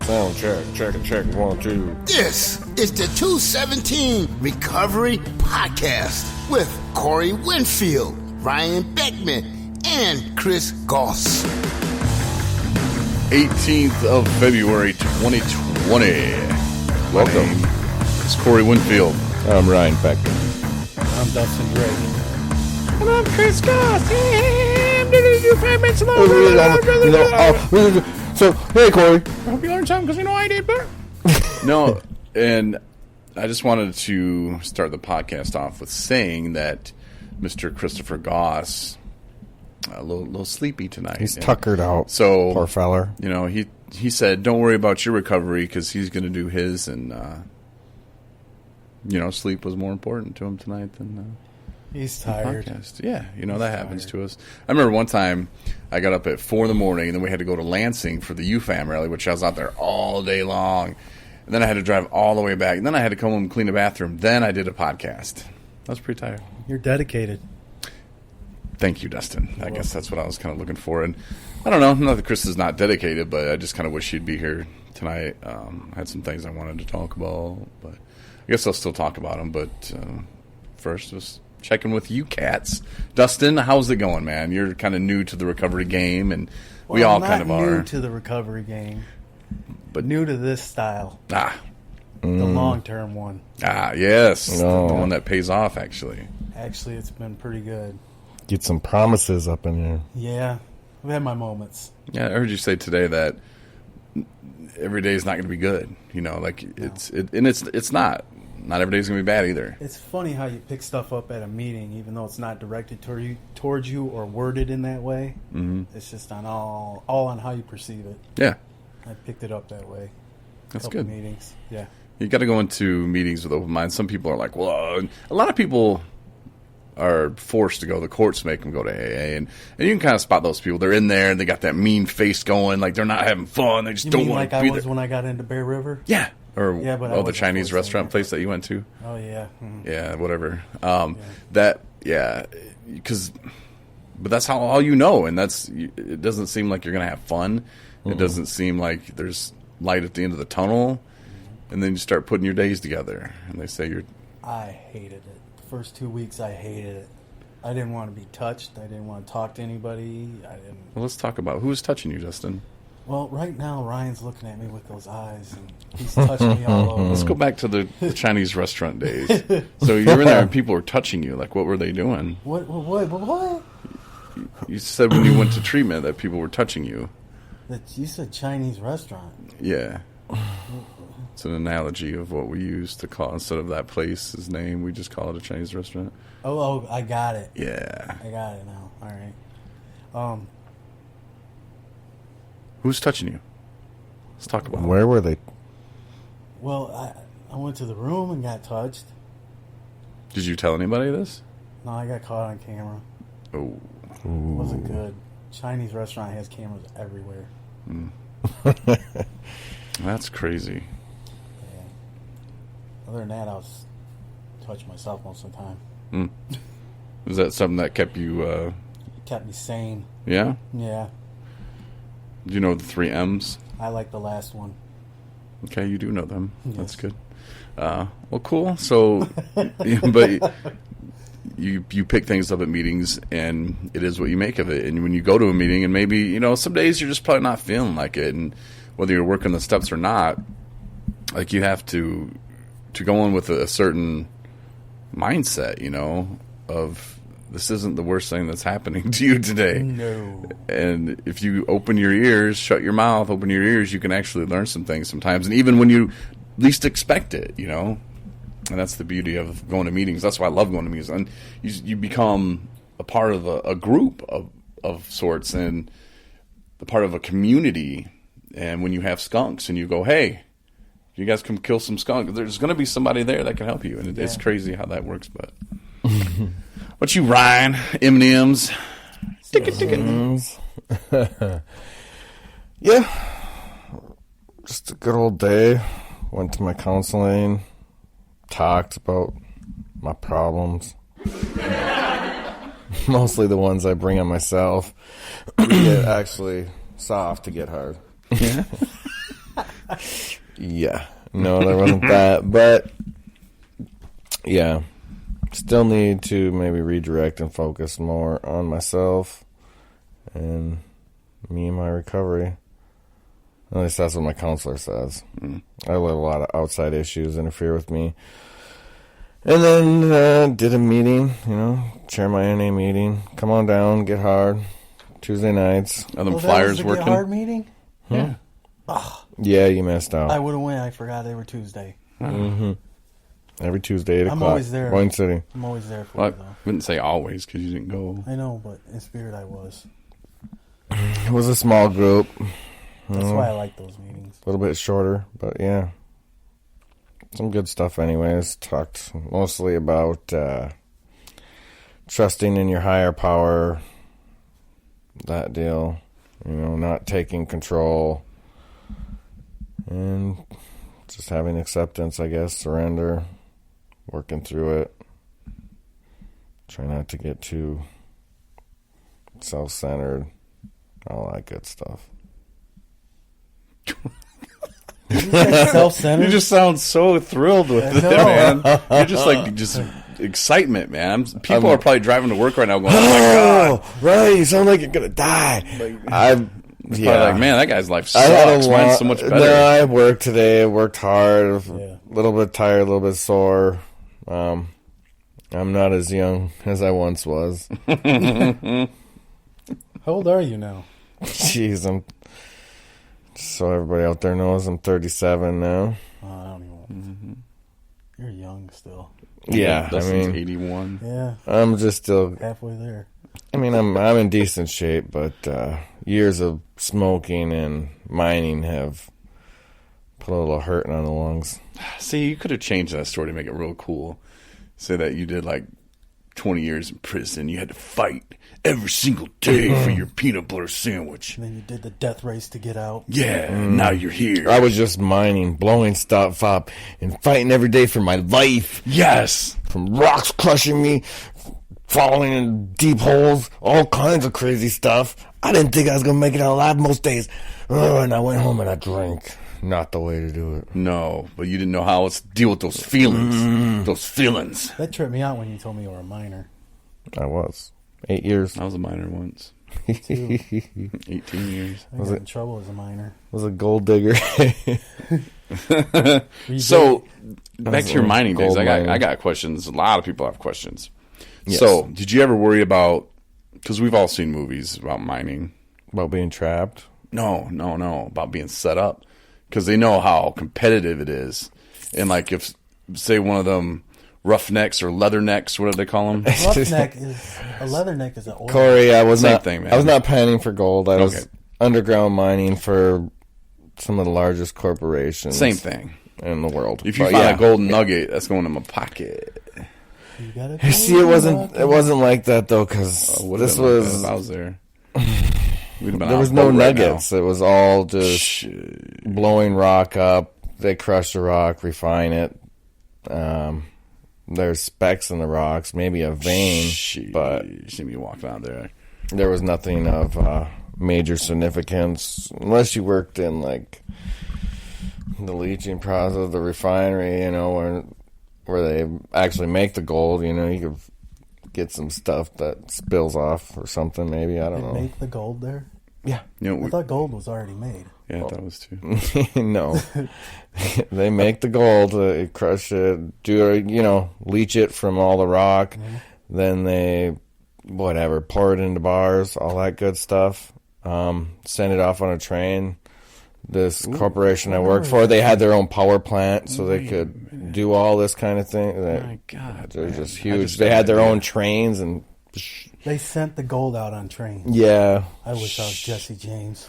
Sound check, 1, 2. This is the 217 Recovery Podcast with Corey Winfield, Ryan Beckman, and Chris Goss. 18th of February, 2020. Welcome. It's Corey Winfield. I'm Ryan Beckman. I'm Dustin Drake. And I'm Chris Goss. So, hey, Corey. I hope you learned something because you know I did better. No, and I just wanted to start the podcast off with saying that Mr. Christopher Goss, a little sleepy tonight. He's tuckered out. So, poor feller. You know, he said, don't worry about your recovery because he's going to do his, and, sleep was more important to him tonight than... He's tired. Podcast. Yeah, that happens to us. I remember one time I got up at 4 in the morning, and then we had to go to Lansing for the UFAM rally, which I was out there all day long. And then I had to drive all the way back. And then I had to come home and clean the bathroom. Then I did a podcast. I was pretty tired. You're dedicated. Thank you, Dustin. I guess that's what I was kind of looking for. And I don't know. Not that Chris is not dedicated, but I just kind of wish he'd be here tonight. I had some things I wanted to talk about, but I guess I'll still talk about them. But first, just checking with you cats. Dustin, how's it going, man? You're kind of new to the recovery game, and we all kind of are. New to the recovery game, but new to this style. The Mm. long-term one. Yes. No. The one that pays off, actually. Actually, it's been pretty good. Get some promises up in here. Yeah, I've had my moments. Yeah, I heard you say today that every day is not going to be good. It's not. Not every day is going to be bad either. It's funny how you pick stuff up at a meeting, even though it's not directed towards you or worded in that way. Mm-hmm. It's just on all on how you perceive it. Yeah. I picked it up that way. That's good. Meetings. Yeah. You got to go into meetings with open mind. Some people are like, well, a lot of people are forced to go. The courts make them go to AA, and you can kind of spot those people. They're in there, and they got that mean face going, like they're not having fun. They just don't want to be there. I was when I got into Bear River? Yeah. The Chinese restaurant place that you went to? Oh, yeah. Mm-hmm. Yeah, whatever. But that's all you know, and it doesn't seem like you're going to have fun. Mm-hmm. It doesn't seem like there's light at the end of the tunnel, and then you start putting your days together, and they say I hated it. The first 2 weeks, I hated it. I didn't want to be touched. I didn't want to talk to anybody. Well, let's talk about who's touching you, Justin. Well, right now, Ryan's looking at me with those eyes, and he's touching me all over. Let's go back to the Chinese restaurant days. So you were in there, and people were touching you. Like, what were they doing? What? You said when you went to treatment that people were touching you. You said Chinese restaurant. Yeah. It's an analogy of what we used to call, instead of that place's name, we just call it a Chinese restaurant. Oh, I got it. Yeah. I got it now. All right. Who's touching you? Let's talk about Where were they? Well, I went to the room and got touched. Did you tell anybody this? No, I got caught on camera. Oh. It wasn't good. Chinese restaurant has cameras everywhere. That's crazy. Yeah. Other than that, I was touching myself most of the time. Is that something that kept you... It kept me sane. Yeah? Yeah. Do you know the 3 M's? I like the last one. Okay, you do know them. Yes. That's good. Well, cool. So, but you pick things up at meetings, and it is what you make of it. And when you go to a meeting, and maybe, some days you're just probably not feeling like it, and whether you're working the steps or not, like you have to go in with a certain mindset, of this isn't the worst thing that's happening to you today. No. And if you open your ears, shut your mouth, open your ears, you can actually learn some things sometimes. And even when you least expect it, And that's the beauty of going to meetings. That's why I love going to meetings. And you become a part of a group of sorts, and a part of a community. And when you have skunks and you go, hey, you guys come kill some skunk, there's going to be somebody there that can help you. And it's crazy how that works, but... What you, Ryan? M&M's? Yeah. Just a good old day. Went to my counseling. Talked about my problems. Mostly the ones I bring on myself. Get actually soft to get hard. Yeah. Yeah. No, there wasn't that. But, yeah. Still need to maybe redirect and focus more on myself and me and my recovery. At least that's what my counselor says. I let a lot of outside issues interfere with me. And then did a meeting, chair my NA meeting. Come on down, get hard. Tuesday nights. Are them flyers that was the working? Get Hard meeting? Yeah. Yeah, you missed out. I would have went. I forgot they were Tuesday. Every Tuesday, 8 I'm o'clock. always there. Wayne City. I'm always there for Well, you, though. I wouldn't say always because you didn't go. I know, but in spirit I was. It was a small group. That's why I like those meetings. A little bit shorter, but yeah. Some good stuff anyways. Talked mostly about trusting in your higher power. That deal. Not taking control. And just having acceptance, I guess. Surrender. Working through it. Try not to get too self-centered. All that good stuff. Self-centered. You just sound so thrilled with it, man. You're just excitement, man. People are probably driving to work right now going, "Oh my god, right, you sound like you're gonna die." probably like, man, that guy's life I had sucks. Mine's so much better. No, I worked today. Worked hard. Yeah. A little bit tired. A little bit sore. I'm not as young as I once was. How old are you now? Jeez, so everybody out there knows I'm 37 now. Oh, I don't even. You're young still. Yeah, I Dustin's mean, 81. Yeah, I'm just still. halfway there. I mean, I'm in decent shape, but years of smoking and mining have put a little hurting on the lungs. See, you could have changed that story to make it real cool. Say that you did like 20 years in prison. You had to fight every single day for your peanut butter sandwich. And then you did the death race to get out. Yeah, now you're here. I was just mining, blowing stuff up, and fighting every day for my life. Yes. From rocks crushing me, falling in deep holes, all kinds of crazy stuff. I didn't think I was going to make it out alive most days. And I went home and I drank. Not the way to do it. No, but you didn't know how else to deal with those feelings. Those feelings. That tripped me out when you told me you were a minor. I was. 8 years. I was a minor once. 18 years. I got in trouble as a minor. Was a gold digger. So, back to your a mining days. gold miner. I got questions. A lot of people have questions. Yes. So, did you ever worry about, because we've all seen movies about mining. About being trapped. No, about being set up. Because they know how competitive it is. And like if, say one of them roughnecks or leathernecks, what do they call them? A leatherneck is an oil. Corey, I was Same not. thing, man. I was not panning for gold. I was Okay. underground mining for some of the largest corporations. Same thing. in the world. If you But find yeah. a golden nugget, that's going in my pocket. You gotta See, it wasn't like that though, because Would've this been like that was if I was there. We'd have been there out was no boat right nuggets. now. It was all just Shit. blowing rock up. They crush the rock, refine it. There's specks in the rocks, maybe a vein, Shit. but You see me walking out there. there was nothing of major significance unless you worked in like the leaching process, the refinery, where they actually make the gold. You could get some stuff that spills off or something. Maybe I don't know. Make the gold there. Yeah, I thought gold was already made. Yeah, that was too. no, they make the gold, crush it, leach it from all the rock. Mm-hmm. Then they, pour it into bars, all that good stuff. Send it off on a train. This corporation I worked for, they had their own power plant, so they could do all this kind of thing. My God, They're man. just I huge. just They got had their an own idea. trains and They sent the gold out on trains. yeah. I wish I was Jesse James.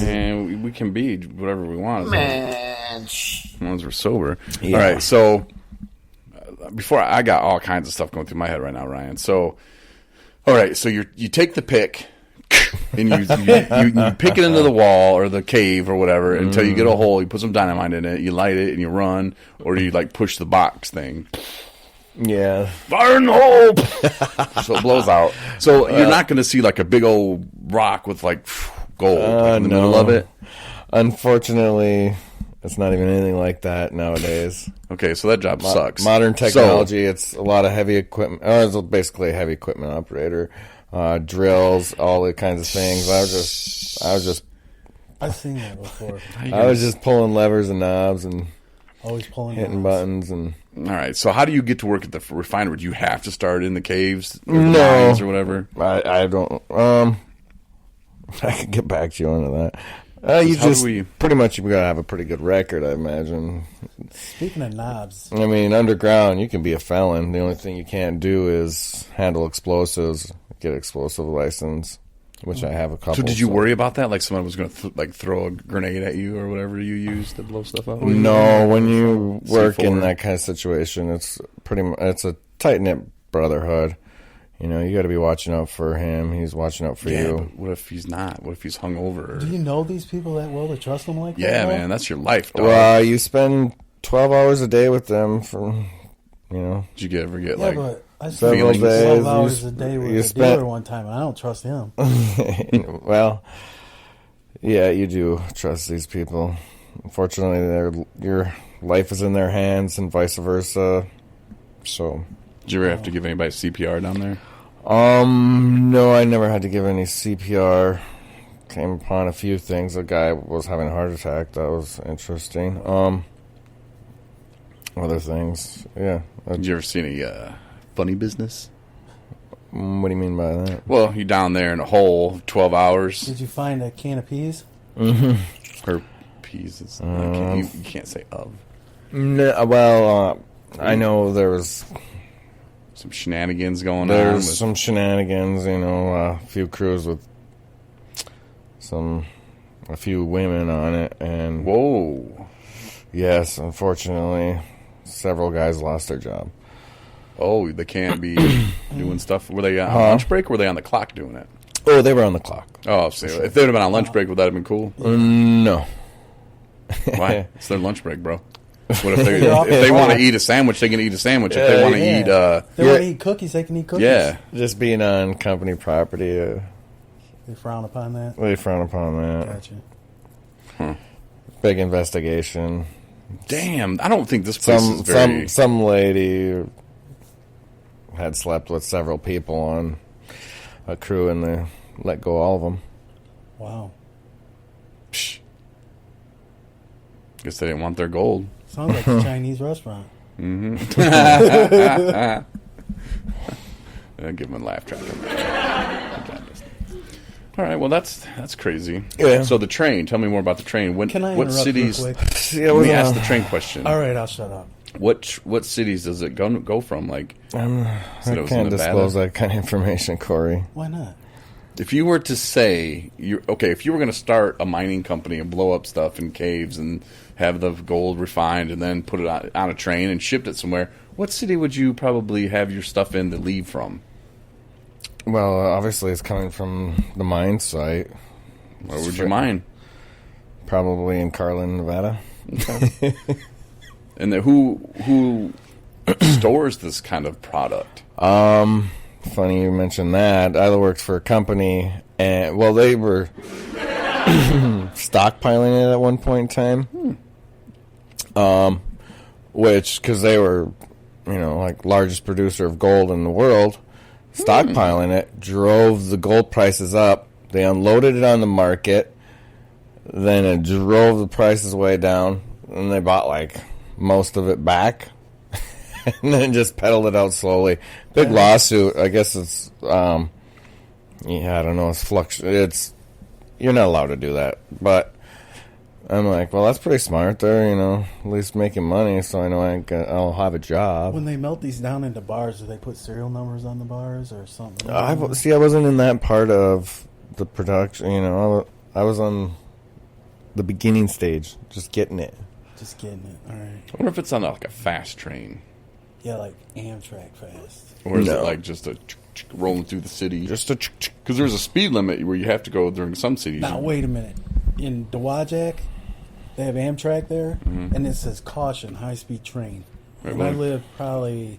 Man, we can be whatever we want Man, as long as we're sober. Yeah. All right, so before I got all kinds of stuff going through my head right now, Ryan. So, all right, so you take the pick and you pick it into the wall or the cave or whatever until you get a hole. You put some dynamite in it, you light it, and you run, or do you like push the box thing? Yeah. Fire in the hole, so it blows out. So you're not going to see like a big old rock with like gold like, in the middle of it. Unfortunately, It's not even anything like that nowadays. Okay, so that job sucks. Modern technology, it's a lot of heavy equipment. I was basically a heavy equipment operator. Drills, all the kinds of things. I've seen that before. I was just pulling levers and knobs and Always pulling hitting buttons. buttons and. All right, so how do you get to work at the refinery? Do you have to start in the caves or the No. mines or whatever? I don't. I could get back to you on that. You How just do we- pretty much you gotta have a pretty good record, I imagine. Speaking of knobs, I mean, underground you can be a felon. The only thing you can't do is handle explosives, get explosive license, which I have a couple. So did you worry about that? Like someone was going to throw a grenade at you or whatever you use to blow stuff up? No, when you work C4. in that kind of situation, it's it's a tight knit brotherhood. You know, you got to be watching out for him. He's watching out for Yeah, you. but what if he's not? What if he's hungover? do you know these people that well to trust them like that? Yeah, though? man, that's your life, dog. Well, you spend 12 hours a day with them for, you know, Did you ever get Yeah, like but I several spent feelings? 12 days. hours a day with you a spent- dealer one time, and I don't trust him. well, yeah, you do trust these people. Unfortunately, your life is in their hands and vice versa. So, did you ever have to give anybody CPR down there? no, I never had to give any CPR. Came upon a few things. A guy was having a heart attack. That was interesting. Other things, yeah. Did you ever see any funny business? What do you mean by that? Well, you're down there in a hole, 12 hours. Did you find a can of peas? Or peas. You can't say of. No, well, I know there was Some shenanigans going on. There's with- some shenanigans, you know, a few crews with a few women on it, and Whoa. yes, unfortunately, several guys lost their job. Oh, they can't be doing stuff. Were they on lunch break or were they on the clock doing it? Oh, they were on the clock. Oh, so if they would have been on lunch break, would that have been cool? No. Why? It's their lunch break, bro. What if they want to eat a sandwich, they can eat a sandwich. If they want to Yeah. eat, If they want to eat cookies, they can eat cookies. yeah. Just being on company property, They frown upon that. they frown upon that. Gotcha. Big investigation. Damn, I don't think this place is Some very. some lady had slept with several people on a crew, and they let go all of them. Wow. Psh. Guess they didn't want their gold. Sounds like a Chinese restaurant. I'll give them a laugh track. All right, well that's crazy. Yeah. So the train. Tell me more about the train. When, Can I what interrupt cities? real quick? Yeah, Let me ask the train question. All right, I'll shut up. What cities does it go from? Like, I said it was can't in Nevada. disclose that kind of information, Corey. Why not? if you were to say if you were going to start a mining company and blow up stuff in caves and have the gold refined and then put it on a train and shipped it somewhere, what city would you probably have your stuff in to leave from? Well, obviously it's coming from the mine site. Where would you mine? Probably in Carlin, Nevada. Okay. And who stores this kind of product? Funny you mentioned that. I worked for a company, and they were stockpiling it at one point in time. Which, because they were, like largest producer of gold in the world, stockpiling it drove the gold prices up. They unloaded it on the market, then it drove the prices way down, and they bought most of it back. And then just peddled it out slowly. Big lawsuit. I guess it's, I don't know. It's you're not allowed to do that. But I'm like, well, that's pretty smart. They're, at least making money, so I know I'll have a job. When they melt these down into bars, do they put serial numbers on the bars or something? I wasn't in that part of the production. I was on the beginning stage, just getting it. Just getting it. All right. I wonder if it's on a fast train. Yeah, like Amtrak fast. Or is No. it just a rolling through the city? Just a Because there's a speed limit where you have to go during some cities. Now, wait a minute. In Dowagiac, they have Amtrak there, and it says caution, high-speed train. And I Really? live probably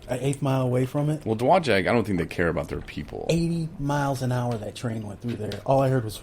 an eighth mile away from it. Well, Dowagiac, I don't think they care about their people. 80 miles an hour that train went through there. All I heard was,